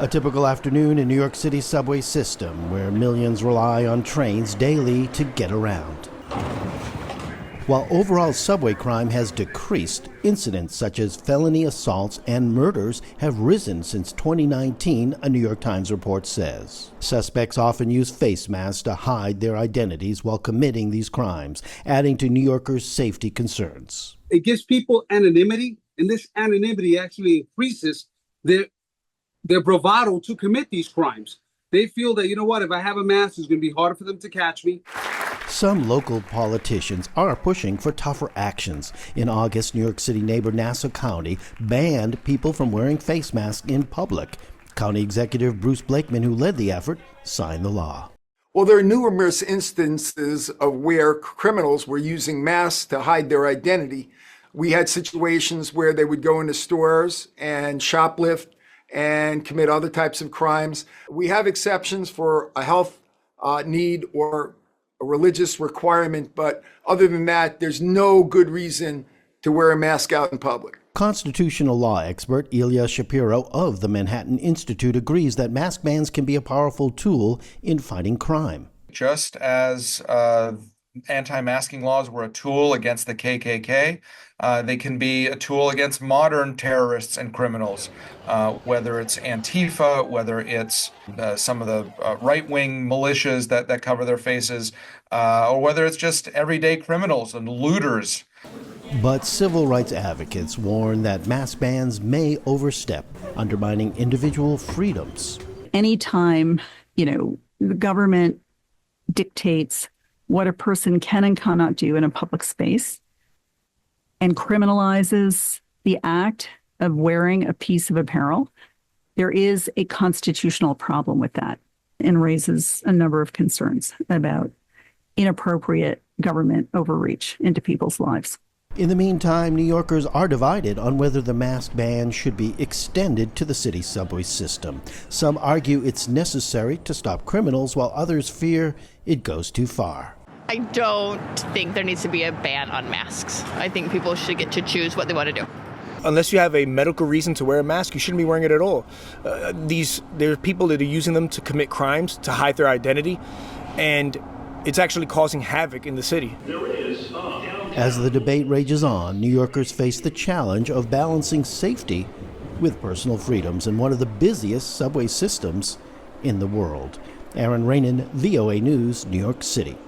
A typical afternoon in New York City's subway system, where millions rely on trains daily to get around. While overall subway crime has decreased, incidents such as felony assaults and murders have risen since 2019, a New York Times report says. Suspects often use face masks to hide their identities while committing these crimes, adding to New Yorkers' safety concerns. It gives people anonymity, and this anonymity actually increases their bravado to commit these crimes. They feel that, you know what, if I have a mask, it's going to be harder for them to catch me. Some local politicians are pushing for tougher actions. In August, New York City neighbor Nassau County banned people from wearing face masks in public. County Executive Bruce Blakeman, who led the effort, signed the law. Well, there are numerous instances of where criminals were using masks to hide their identity. We had situations where they would go into stores and shoplift and commit other types of crimes. We have exceptions for a health need or a religious requirement, but other than that, there's no good reason to wear a mask out in public. Constitutional law expert Ilya Shapiro of the Manhattan Institute agrees that mask bans can be a powerful tool in fighting crime. Just as anti-masking laws were a tool against the KKK, they can be a tool against modern terrorists and criminals, whether it's Antifa, whether it's some of the right-wing militias that cover their faces, or whether it's just everyday criminals and looters. But civil rights advocates warn that mask bans may overstep, undermining individual freedoms. Anytime, the government dictates what a person can and cannot do in a public space and criminalizes the act of wearing a piece of apparel, there is a constitutional problem with that and raises a number of concerns about inappropriate government overreach into people's lives. In the meantime, New Yorkers are divided on whether the mask ban should be extended to the city's subway system. Some argue it's necessary to stop criminals, while others fear it goes too far. I don't think there needs to be a ban on masks. I think people should get to choose what they want to do. Unless you have a medical reason to wear a mask, you shouldn't be wearing it at all. There are people that are using them to commit crimes, to hide their identity, and it's actually causing havoc in the city. As the debate rages on, New Yorkers face the challenge of balancing safety with personal freedoms in one of the busiest subway systems in the world. Aron Ranen, VOA News, New York City.